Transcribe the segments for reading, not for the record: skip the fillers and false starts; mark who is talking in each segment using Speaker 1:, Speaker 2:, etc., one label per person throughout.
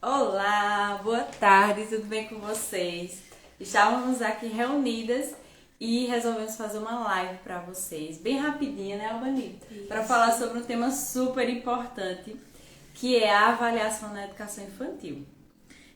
Speaker 1: Olá, boa tarde, tudo bem com vocês? Estávamos aqui reunidas e resolvemos fazer uma live para vocês, bem rapidinha, né, Albani? Para falar sobre um tema super importante, que é a avaliação na educação infantil.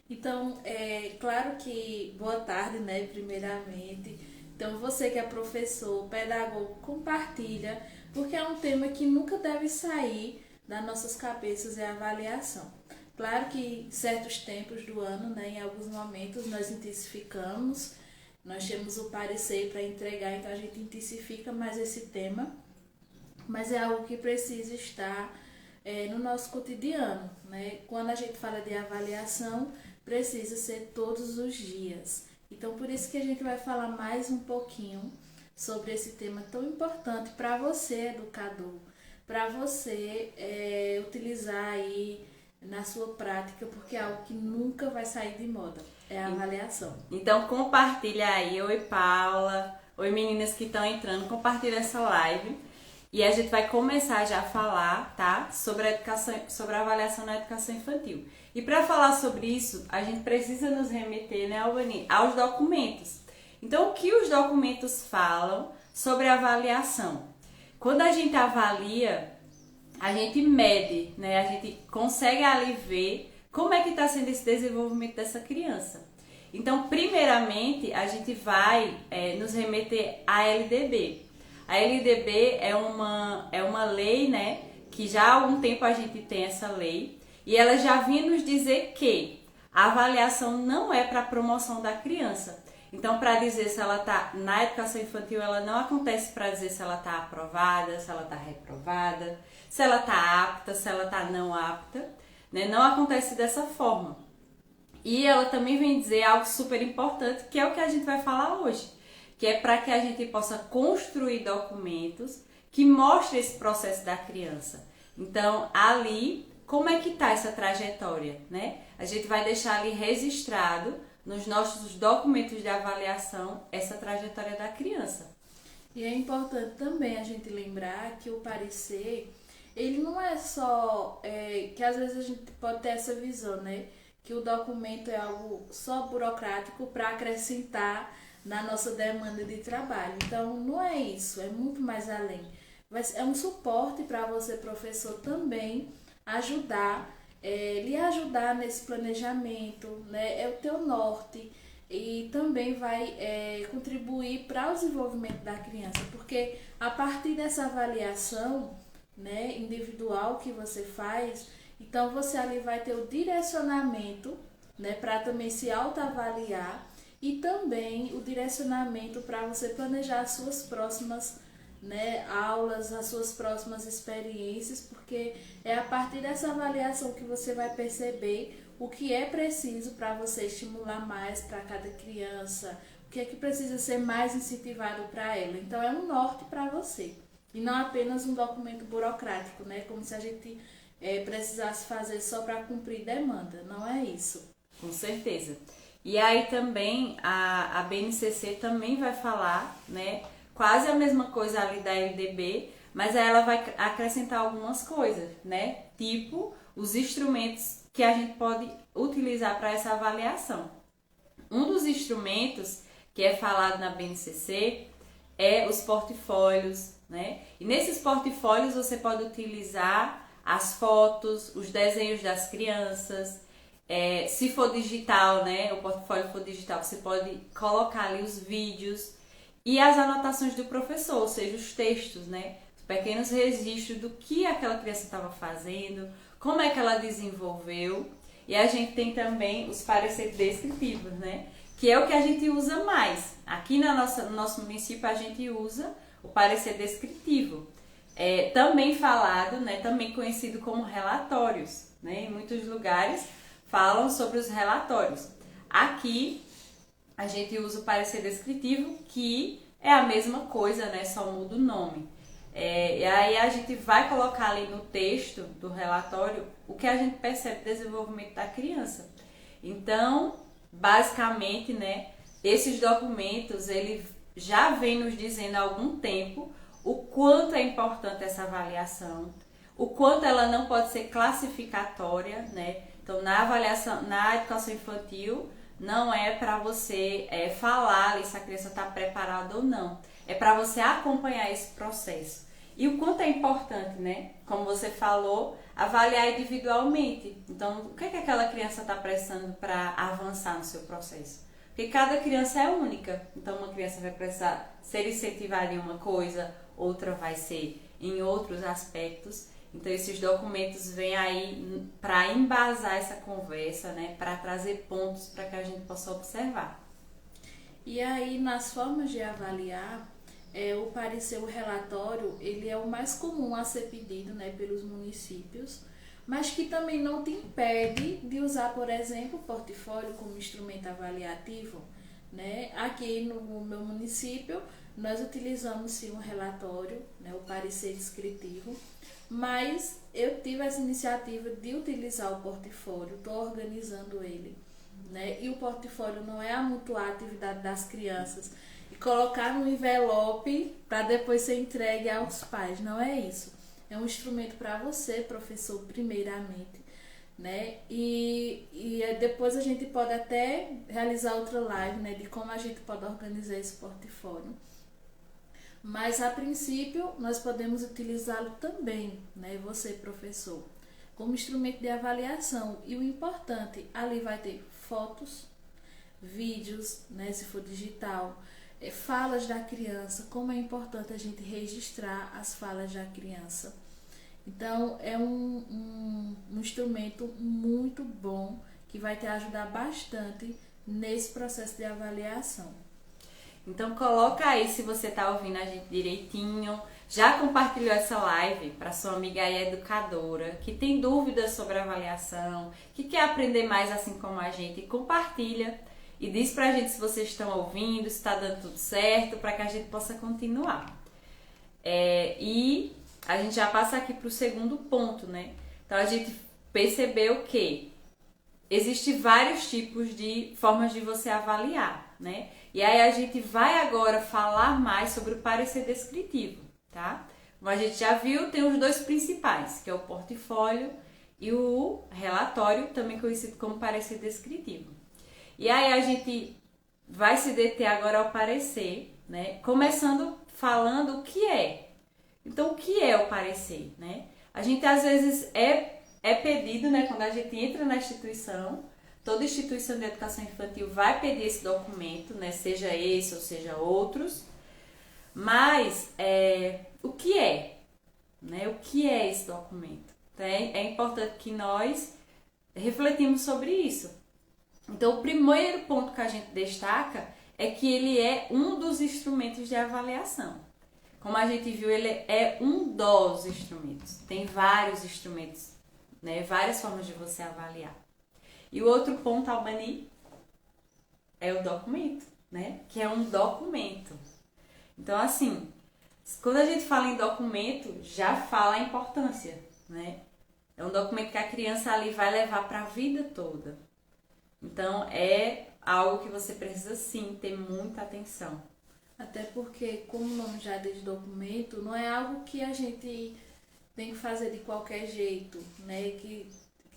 Speaker 2: Então, é claro que boa tarde, né, primeiramente. Então, você que é professor, pedagogo, compartilha, porque é um tema que nunca deve sair das nossas cabeças, é a avaliação. Claro que em certos tempos do ano, né, em alguns momentos nós intensificamos, nós temos o parecer para entregar, então a gente intensifica mais esse tema, mas é algo que precisa estar no nosso cotidiano, né? Quando a gente fala de avaliação, precisa ser todos os dias. Então, por isso que a gente vai falar mais um pouquinho sobre esse tema tão importante para você, educador, para você utilizar aí na sua prática, porque é algo que nunca vai sair de moda, é a avaliação.
Speaker 1: Então compartilha aí, oi Paula, oi meninas que estão entrando, compartilha essa live e a gente vai começar já a falar, tá? Sobre a educação, sobre a avaliação na educação infantil. E para falar sobre isso, a gente precisa nos remeter, né, Albani, aos documentos. Então, o que os documentos falam sobre a avaliação? Quando a gente avalia, a gente mede, né? A gente consegue ali ver como é que está sendo esse desenvolvimento dessa criança. Então, primeiramente, a gente vai nos remeter à LDB. A LDB é uma lei, né? Que já há algum tempo a gente tem essa lei e ela já vinha nos dizer que a avaliação não é para a promoção da criança. Então, para dizer se ela está na educação infantil, ela não acontece para dizer se ela está aprovada, se ela está reprovada, se ela está apta, se ela está não apta, né? Não acontece dessa forma. E ela também vem dizer algo super importante, que é o que a gente vai falar hoje, que é para que a gente possa construir documentos que mostrem esse processo da criança. Então, ali, como é que está essa trajetória, né? A gente vai deixar ali registrado nos nossos documentos de avaliação essa trajetória da criança.
Speaker 2: E é importante também a gente lembrar que o parecer, ele não é só, que às vezes a gente pode ter essa visão, né? Que o documento é algo só burocrático para acrescentar na nossa demanda de trabalho. Então, não é isso, é muito mais além. É um suporte para você, professor, também ajudar, lhe ajudar nesse planejamento, né? É o teu norte e também vai contribuir para o desenvolvimento da criança, porque a partir dessa avaliação, né, individual que você faz, então você ali vai ter o direcionamento, né, para também se autoavaliar e também o direcionamento para você planejar as suas próximas, né, aulas, as suas próximas experiências, porque é a partir dessa avaliação que você vai perceber o que é preciso para você estimular mais para cada criança, o que é que precisa ser mais incentivado para ela. Então é um norte para você e não apenas um documento burocrático, né, como se a gente precisasse fazer só para cumprir demanda. Não é isso.
Speaker 1: Com certeza. E aí também a BNCC também vai falar, né, quase a mesma coisa ali da LDB, mas aí ela vai acrescentar algumas coisas, né, tipo os instrumentos que a gente pode utilizar para essa avaliação. Um dos instrumentos que é falado na BNCC é os portfólios, né, e nesses portfólios você pode utilizar as fotos, os desenhos das crianças. Se for digital, né, o portfólio for digital, você pode colocar ali os vídeos e as anotações do professor, ou seja, os textos, né, os pequenos registros do que aquela criança estava fazendo, como é que ela desenvolveu. E a gente tem também os pareceres descritivos, né, que é o que a gente usa mais. Aqui no nosso município a gente usa o parecer descritivo. Também falado, né, também conhecido como relatórios, né, em muitos lugares falam sobre os relatórios. Aqui a gente usa o parecer descritivo, que é a mesma coisa, né, só muda o nome. E aí a gente vai colocar ali no texto do relatório o que a gente percebe do desenvolvimento da criança. Então, basicamente, né, esses documentos, ele já vem nos dizendo há algum tempo o quanto é importante essa avaliação, o quanto ela não pode ser classificatória, né? Então, na avaliação, na educação infantil, não é para você falar ali se a criança está preparada ou não. É para você acompanhar esse processo. E o quanto é importante, né? Como você falou, avaliar individualmente. Então, o que é que aquela criança está precisando para avançar no seu processo? Porque cada criança é única. Então, uma criança vai precisar ser incentivada em uma coisa, outra vai ser em outros aspectos. Então, esses documentos vêm aí para embasar essa conversa, né? Para trazer pontos para que a gente possa observar.
Speaker 2: E aí, nas formas de avaliar, o parecer, o relatório, ele é o mais comum a ser pedido, né, pelos municípios, mas que também não te impede de usar, por exemplo, o portfólio como instrumento avaliativo, né? Aqui no meu município, nós utilizamos sim um relatório, né, o parecer descritivo, mas eu tive essa iniciativa de utilizar o portfólio, estou organizando ele, né? E o portfólio não é amontoar a atividade das crianças e colocar no envelope para depois ser entregue aos pais, não é isso. É um instrumento para você, professor, primeiramente, né? E depois a gente pode até realizar outra live, né, de como a gente pode organizar esse portfólio. Mas a princípio nós podemos utilizá-lo também, né, você, professor, como instrumento de avaliação. E o importante, ali vai ter fotos, vídeos, né, se for digital, falas da criança, como é importante a gente registrar as falas da criança. Então, é um instrumento muito bom que vai te ajudar bastante nesse processo de avaliação.
Speaker 1: Então, coloca aí se você está ouvindo a gente direitinho. Já compartilhou essa live para sua amiga aí educadora que tem dúvidas sobre avaliação, que quer aprender mais assim como a gente, compartilha. E diz pra gente se vocês estão ouvindo, se está dando tudo certo, para que a gente possa continuar. E a gente já passa aqui para o segundo ponto, né? Então, a gente percebeu que existem vários tipos de formas de você avaliar, né? E aí a gente vai agora falar mais sobre o parecer descritivo, tá? Como a gente já viu, tem os dois principais, que é o portfólio e o relatório, também conhecido como parecer descritivo. E aí a gente vai se deter agora ao parecer, né? Começando falando o que é. Então, o que é o parecer, né? A gente às vezes é pedido, né? Quando a gente entra na instituição, toda instituição de educação infantil vai pedir esse documento, né? Seja esse ou seja outros. Mas o que é, né? O que é esse documento? Então, é importante que nós refletimos sobre isso. Então, o primeiro ponto que a gente destaca é que ele é um dos instrumentos de avaliação. Como a gente viu, ele é um dos instrumentos. Tem vários instrumentos, né? Várias formas de você avaliar. E o outro ponto, Albani, é o documento, né? Que é um documento. Então, assim, quando a gente fala em documento, já fala a importância, né? É um documento que a criança ali vai levar para a vida toda. Então, é algo que você precisa, sim, ter muita atenção.
Speaker 2: Até porque, como o nome já diz documento, não é algo que a gente tem que fazer de qualquer jeito, né? Que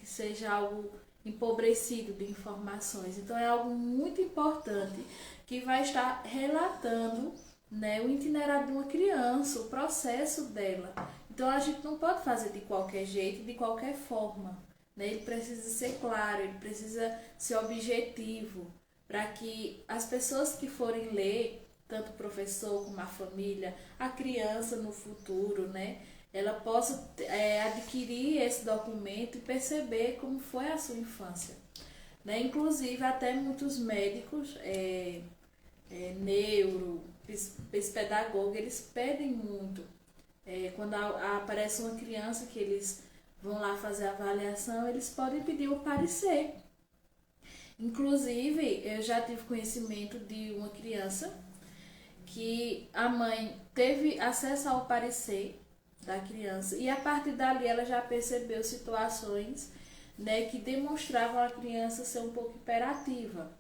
Speaker 2: seja algo empobrecido de informações. Então, é algo muito importante que vai estar relatando, né, o itinerário de uma criança, o processo dela. Então, a gente não pode fazer de qualquer jeito, de qualquer forma. Ele precisa ser claro, ele precisa ser objetivo, para que as pessoas que forem ler, tanto o professor como a família, a criança no futuro, né, ela possa adquirir esse documento e perceber como foi a sua infância. Né? Inclusive, até muitos médicos, neuro, pedagogos, eles pedem muito. Quando aparece uma criança que eles vão lá fazer a avaliação, eles podem pedir o parecer. Inclusive, eu já tive conhecimento de uma criança que a mãe teve acesso ao parecer da criança e a partir dali ela já percebeu situações, né, que demonstravam a criança ser um pouco hiperativa.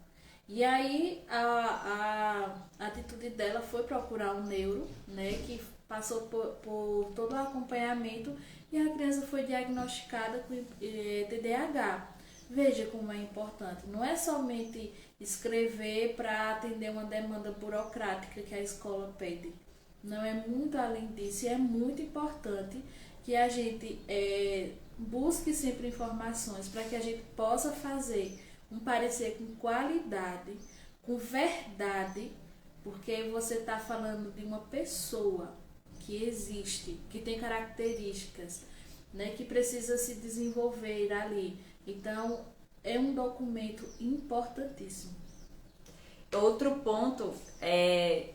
Speaker 2: E aí a atitude dela foi procurar um neuro, né, que passou por todo o acompanhamento e a criança foi diagnosticada com TDAH. Veja como é importante. Não é somente escrever para atender uma demanda burocrática que a escola pede. Não, é muito além disso, e é muito importante que a gente busque sempre informações para que a gente possa fazer um parecer com qualidade, com verdade, porque você está falando de uma pessoa que existe, que tem características, né, que precisa se desenvolver ali. Então, é um documento importantíssimo.
Speaker 1: Outro ponto é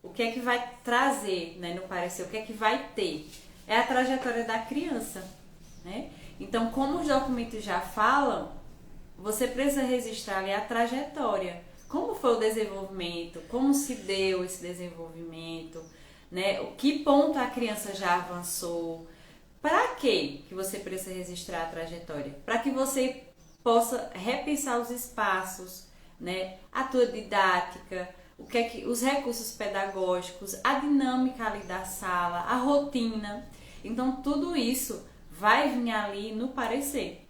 Speaker 1: o que é que vai trazer, né, no parecer, o que é que vai ter. É a trajetória da criança, né? Então, como os documentos já falam, você precisa registrar ali a trajetória. Como foi o desenvolvimento, como se deu esse desenvolvimento, né? O que ponto a criança já avançou. Para que você precisa registrar a trajetória? Para que você possa repensar os espaços, né? A tua didática, os recursos pedagógicos, a dinâmica ali da sala, a rotina. Então, tudo isso vai vir ali no parecer,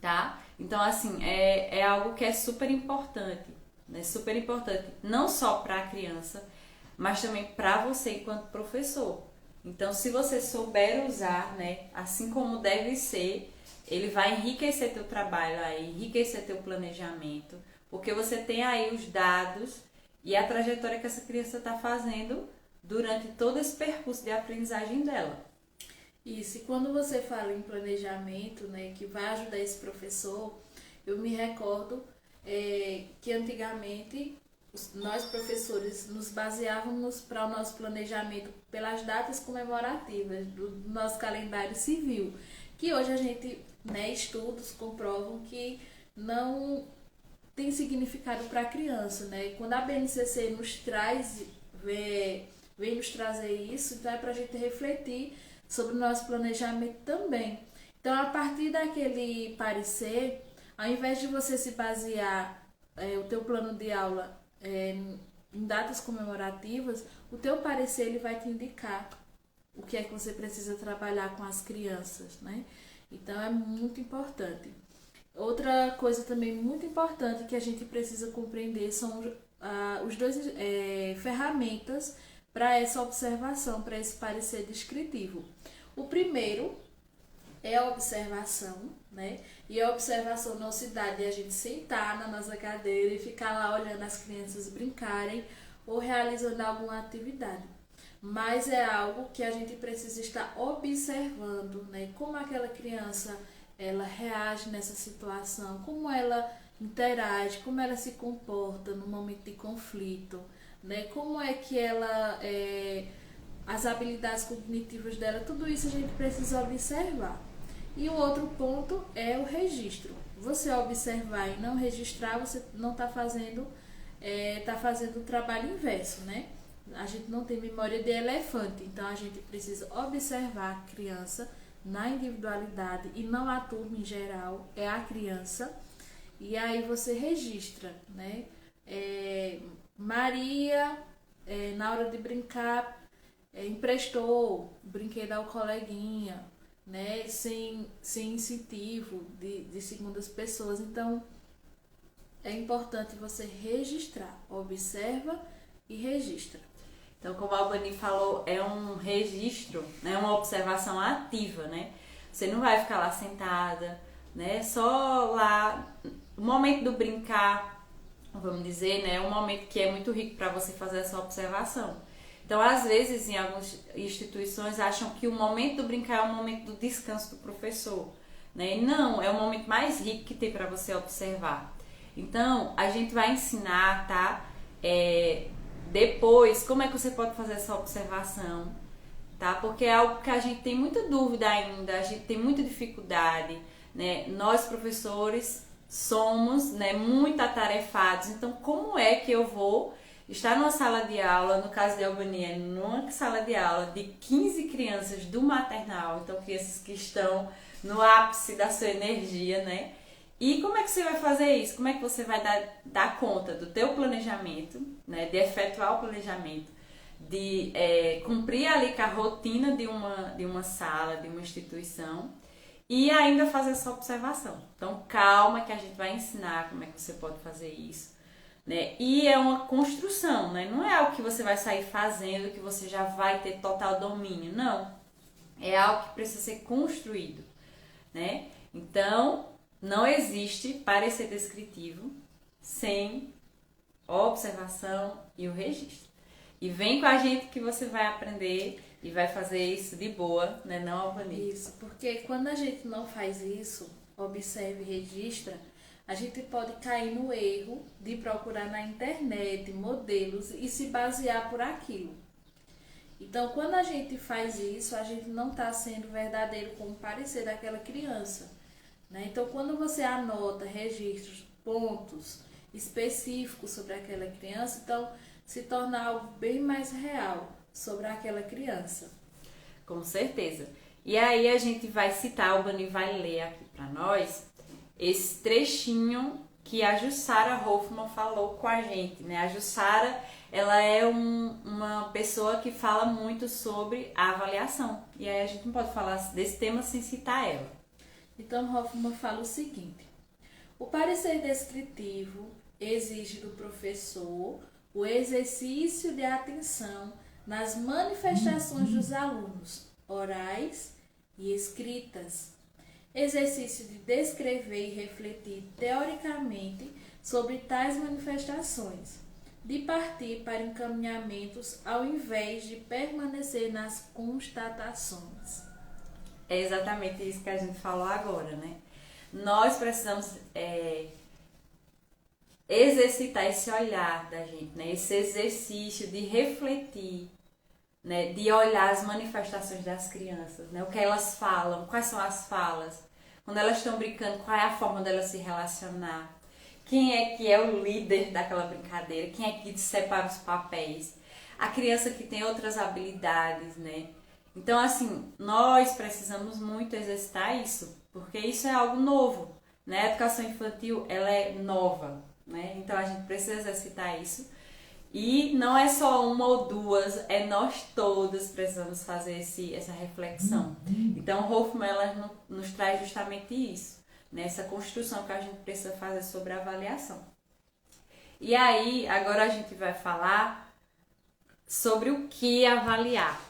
Speaker 1: tá? Então, assim, é algo que é super importante, né? Super importante, não só para a criança, mas também para você enquanto professor. Então, se você souber usar, né, assim como deve ser, ele vai enriquecer teu trabalho aí, enriquecer teu planejamento, porque você tem aí os dados e a trajetória que essa criança está fazendo durante todo esse percurso de aprendizagem dela.
Speaker 2: Isso, e quando você fala em planejamento, né, que vai ajudar esse professor, eu me recordo que antigamente nós professores nos baseávamos para o nosso planejamento pelas datas comemorativas do nosso calendário civil, que hoje a gente, né, estudos comprovam que não tem significado para a criança, né? Quando a BNCC nos traz, vem nos trazer isso, então é para a gente refletir sobre o nosso planejamento também. Então, a partir daquele parecer, ao invés de você se basear o teu plano de aula em datas comemorativas, o teu parecer ele vai te indicar o que é que você precisa trabalhar com as crianças, né? Então, é muito importante. Outra coisa também muito importante que a gente precisa compreender são os dois ferramentas para essa observação, para esse parecer descritivo. O primeiro é a observação, né? E a observação não se dá de a gente sentar na nossa cadeira e ficar lá olhando as crianças brincarem ou realizando alguma atividade. Mas é algo que a gente precisa estar observando, né? Como aquela criança ela reage nessa situação, como ela interage, como ela se comporta no momento de conflito, né? Como é que ela, as habilidades cognitivas dela, tudo isso a gente precisa observar. E o outro ponto é o registro. Você observar e não registrar, você não está fazendo, tá fazendo o trabalho inverso, né? A gente não tem memória de elefante, então a gente precisa observar a criança na individualidade e não a turma em geral, é a criança. E aí você registra, né? Maria, na hora de brincar, emprestou o brinquedo ao coleguinha, né? Sem incentivo de segundas pessoas. Então, é importante você registrar, observa e registra.
Speaker 1: Então, como a Albani falou, é um registro, né? Uma observação ativa, né? Você não vai ficar lá sentada, né? Só lá, o momento do brincar, vamos dizer, né? É um momento que é muito rico para você fazer essa observação. Então, às vezes, em algumas instituições, acham que o momento do brincar é o momento do descanso do professor, né? E não, é o momento mais rico que tem para você observar. Então, a gente vai ensinar, tá? Depois, como é que você pode fazer essa observação, tá? Porque é algo que a gente tem muita dúvida ainda, a gente tem muita dificuldade, né? Nós, professores, somos, né, muito atarefados. Então, como é que eu vou estar numa sala de aula, no caso de Albania, numa sala de aula de 15 crianças do maternal, então crianças que estão no ápice da sua energia, né? E como é que você vai fazer isso? Como é que você vai dar conta do teu planejamento, né? De efetuar o planejamento, de cumprir ali com a rotina de uma sala, de uma instituição, e ainda fazer essa observação. Então, calma que a gente vai ensinar como é que você pode fazer isso, né? E é uma construção, né? Não é algo que você vai sair fazendo, que você já vai ter total domínio, não. É algo que precisa ser construído, né? Então, não existe parecer descritivo sem observação e o registro. E vem com a gente que você vai aprender e vai fazer isso de boa, né? Não, Albani?
Speaker 2: Isso, porque quando a gente não faz isso, observa e registra, a gente pode cair no erro de procurar na internet modelos e se basear por aquilo. Então, quando a gente faz isso, a gente não está sendo verdadeiro com o parecer daquela criança, né? Então, quando você anota, registra pontos específicos sobre aquela criança, então se torna algo bem mais real sobre aquela criança.
Speaker 1: Com certeza. E aí a gente vai citar, a Albani vai ler aqui para nós esse trechinho que a Jussara Hoffmann falou com a gente, né? A Jussara, ela é uma pessoa que fala muito sobre a avaliação. E aí a gente não pode falar desse tema sem citar ela.
Speaker 2: Então, Hoffmann fala o seguinte: o parecer descritivo exige do professor o exercício de atenção nas manifestações dos alunos, orais e escritas. Exercício de descrever e refletir teoricamente sobre tais manifestações, de partir para encaminhamentos ao invés de permanecer nas constatações.
Speaker 1: É exatamente isso que a gente falou agora, né? Nós precisamos exercitar esse olhar da gente, né? Esse exercício de refletir, né? De olhar as manifestações das crianças, né? O que elas falam, quais são as falas, quando elas estão brincando, qual é a forma delas se relacionar, quem é que é o líder daquela brincadeira, quem é que separa os papéis, a criança que tem outras habilidades, né? Então, assim, nós precisamos muito exercitar isso, porque isso é algo novo, né? A educação infantil, ela é nova, né? Então, a gente precisa exercitar isso. E não é só uma ou duas, é nós todas precisamos fazer essa reflexão. Então, Hoffmann, ela nos traz justamente isso, né? Essa construção que a gente precisa fazer sobre a avaliação. E aí, agora a gente vai falar sobre o que avaliar.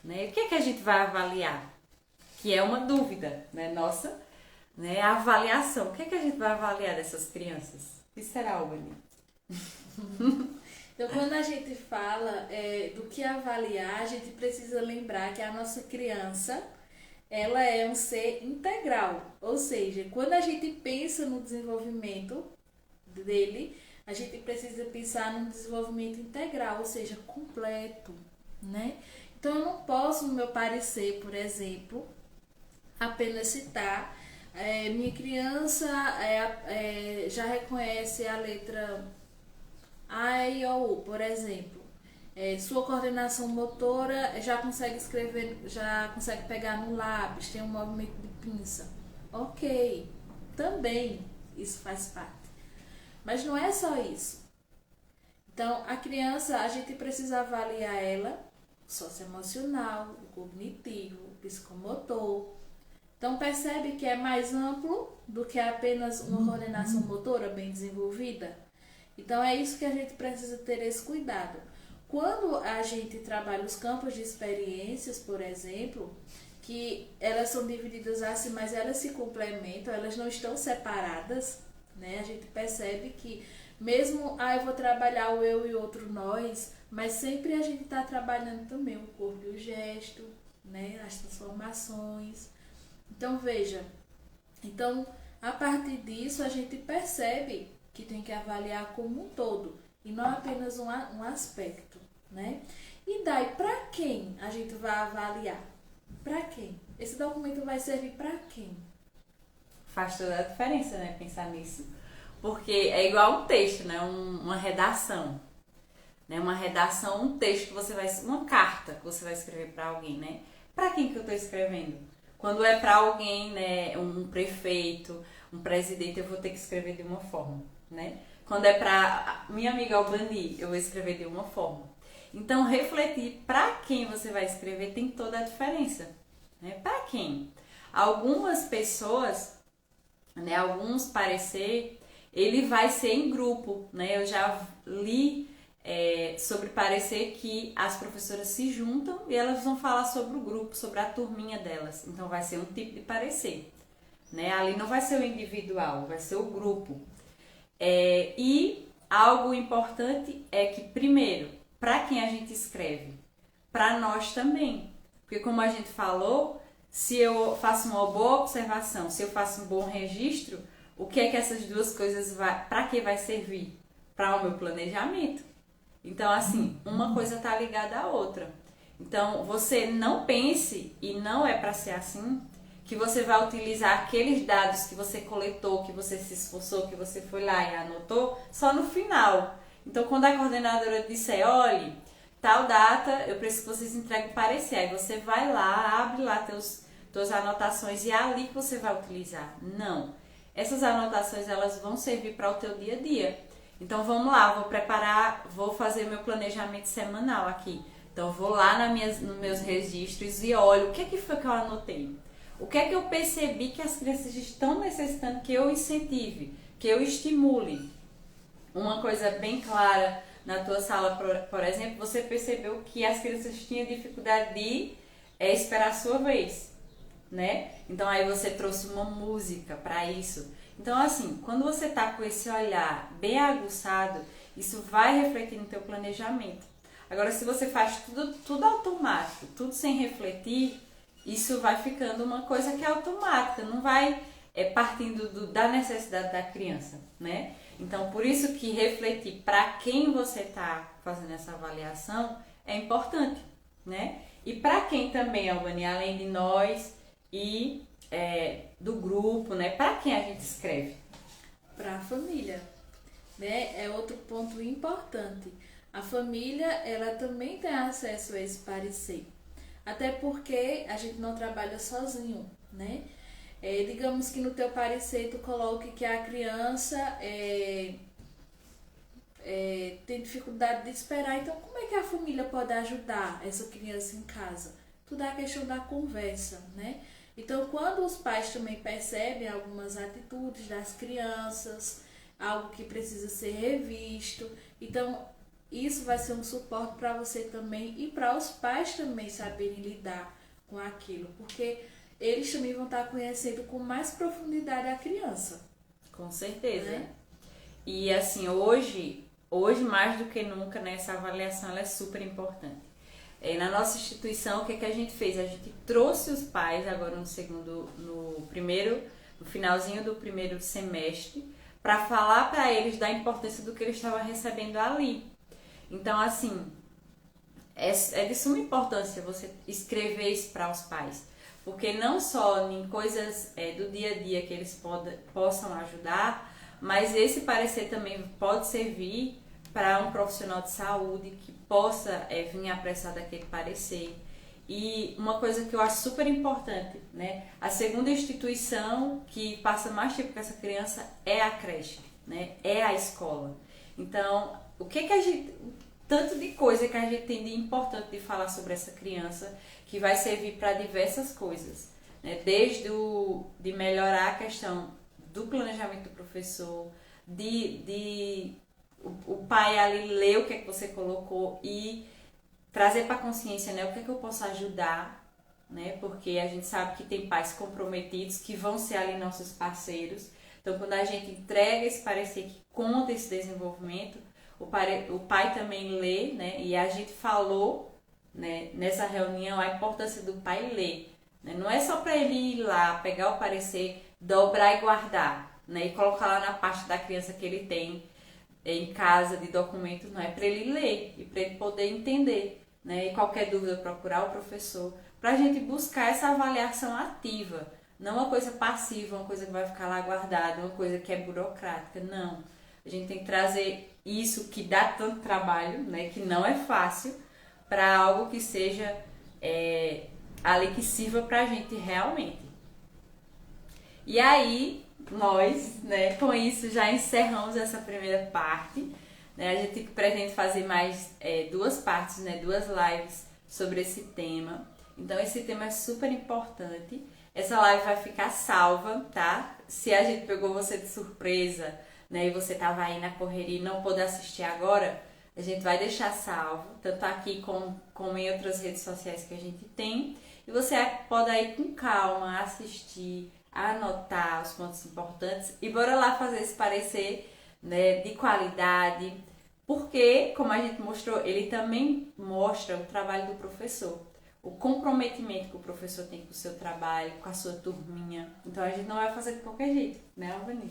Speaker 1: Né? O que é que a gente vai avaliar? Que é uma dúvida, né? Nossa, né? A avaliação. O que é que a gente vai avaliar dessas crianças? O que será, Albani?
Speaker 2: Então, quando a gente fala do que avaliar, a gente precisa lembrar que a nossa criança, ela é um ser integral. Ou seja, quando a gente pensa no desenvolvimento dele, a gente precisa pensar no desenvolvimento integral, ou seja, completo, né? Então, eu não posso, no meu parecer, por exemplo, apenas citar, minha criança já reconhece a letra A, I, O, U, por exemplo. Sua coordenação motora já consegue escrever, já consegue pegar no lápis, tem um movimento de pinça. Ok, também isso faz parte. Mas não é só isso. Então, a criança, a gente precisa avaliar ela socioemocional, o cognitivo, o psicomotor. Então, percebe que é mais amplo do que apenas uma coordenação motora bem desenvolvida? Então, é isso que a gente precisa ter esse cuidado. Quando a gente trabalha os campos de experiências, por exemplo, que elas são divididas assim, mas elas se complementam, elas não estão separadas, né? A gente percebe que mesmo, eu vou trabalhar o eu e o outro nós, mas sempre a gente está trabalhando também o corpo e o gesto, né? As transformações. Então, veja, então, a partir disso, a gente percebe que tem que avaliar como um todo, e não apenas um aspecto, né? E daí, para quem a gente vai avaliar? Para quem? Esse documento vai servir para quem?
Speaker 1: Faz toda a diferença, né? Pensar nisso. Porque é igual um texto, né? Uma redação. Né? Uma redação, um texto que você vai... Uma carta que você vai escrever para alguém, né? Para quem que eu estou escrevendo? Quando é para alguém, né? Um prefeito, um presidente, eu vou ter que escrever de uma forma, né? Quando é para minha amiga Albani, eu vou escrever de uma forma. Então, refletir para quem você vai escrever tem toda a diferença, né? Para quem? Algumas pessoas, né, alguns parecer, ele vai ser em grupo, né? Eu já li sobre parecer que as professoras se juntam e elas vão falar sobre o grupo, sobre a turminha delas. Então vai ser um tipo de parecer, né? Ali não vai ser o individual, vai ser o grupo. E algo importante é que, primeiro, para quem a gente escreve, para nós também. Porque como a gente falou, se eu faço uma boa observação, se eu faço um bom registro, o que é que essas duas coisas para que vai servir? Para o meu planejamento. Então, assim, uma coisa está ligada à outra. Então, você não pense, e não é para ser assim, que você vai utilizar aqueles dados que você coletou, que você se esforçou, que você foi lá e anotou, só no final. Então, quando a coordenadora disser, olhe, tal data, eu preciso que vocês entreguem o parecer. Aí você vai lá, abre lá tuas anotações e é ali que você vai utilizar. Não. Essas anotações, elas vão servir para o teu dia a dia. Então, vamos lá, vou preparar, vou fazer meu planejamento semanal aqui. Então, vou lá nos meus registros e olho o que foi que eu anotei. O que é que eu percebi que as crianças estão necessitando que eu incentive, que eu estimule. Uma coisa bem clara na tua sala, por exemplo, você percebeu que as crianças tinham dificuldade de esperar a sua vez, né? Então aí você trouxe uma música para isso. Então assim, quando você está com esse olhar bem aguçado, isso vai refletir no teu planejamento. Agora, se você faz tudo automático, tudo sem refletir, isso vai ficando uma coisa que é automática, não vai partindo da necessidade da criança, né? Então, por isso que refletir para quem você está fazendo essa avaliação é importante, né? E para quem também, Albany, além de nós e do grupo, né? Para quem a gente escreve?
Speaker 2: Para a família, né? É outro ponto importante. A família, ela também tem acesso a esse parecer. Até porque a gente não trabalha sozinho, né? Digamos que no teu parecer tu coloque que a criança tem dificuldade de esperar. Então, como é que a família pode ajudar essa criança em casa? Tudo é a questão da conversa, né? Então, quando os pais também percebem algumas atitudes das crianças, algo que precisa ser revisto, então isso vai ser um suporte para você também e para os pais também saberem lidar com aquilo, porque eles também vão estar conhecendo com mais profundidade a criança.
Speaker 1: Com certeza.
Speaker 2: Né?
Speaker 1: E assim, hoje mais do que nunca, né, essa avaliação ela é super importante. Na nossa instituição, o que a gente fez? A gente trouxe os pais agora no finalzinho do primeiro semestre, para falar para eles da importância do que eles estavam recebendo ali. Então, assim, é de suma importância você escrever isso para os pais, porque não só em coisas do dia a dia que eles possam ajudar, mas esse parecer também pode servir para um profissional de saúde que possa vir apressar daquele parecer. E uma coisa que eu acho super importante, né? A segunda instituição que passa mais tempo com essa criança é a creche, né? É a escola. Então, o que a gente... Tanto de coisa que a gente tem de importante de falar sobre essa criança, que vai servir para diversas coisas, né? Desde de melhorar a questão do planejamento do professor, o pai ali ler o que é que você colocou e trazer para a consciência, né, o que é que eu posso ajudar, né, porque a gente sabe que tem pais comprometidos que vão ser ali nossos parceiros. Então, quando a gente entrega esse parecer que conta esse desenvolvimento, o pai também lê, né, e a gente falou, né, nessa reunião a importância do pai ler, né, não é só para ele ir lá, pegar o parecer, dobrar e guardar, né, e colocar lá na parte da criança que ele tem em casa de documentos, não é para ele ler e para ele poder entender, né? E qualquer dúvida procurar o professor, para a gente buscar essa avaliação ativa, não uma coisa passiva, uma coisa que vai ficar lá guardada, uma coisa que é burocrática, não. A gente tem que trazer isso que dá tanto trabalho, né? Que não é fácil, para algo que seja ali que sirva para a gente realmente. E aí nós, né, com isso já encerramos essa primeira parte, né? A gente pretende fazer mais 2 partes, né, 2 lives sobre esse tema. Então esse tema é super importante, Essa live vai ficar salva, tá? Se a gente pegou você de surpresa, né, e você tava aí na correria e não pôde assistir agora, a gente vai deixar salvo, tanto aqui como em outras redes sociais que a gente tem. E você pode ir com calma, assistir, anotar os pontos importantes e bora lá fazer esse parecer, né, de qualidade, porque, como a gente mostrou, ele também mostra o trabalho do professor, o comprometimento que o professor tem com o seu trabalho, com a sua turminha. Então a gente não vai fazer de qualquer jeito, né, Alvani?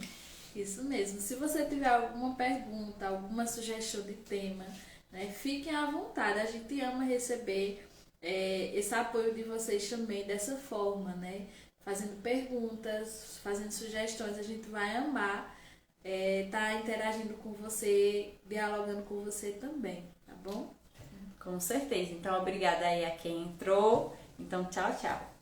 Speaker 2: Isso mesmo. Se você tiver alguma pergunta, alguma sugestão de tema, né, fiquem à vontade. A gente ama receber esse apoio de vocês também dessa forma, né? Fazendo perguntas, fazendo sugestões. A gente vai amar tá interagindo com você, dialogando com você também, tá bom?
Speaker 1: Com certeza. Então, obrigada aí a quem entrou. Então, tchau, tchau.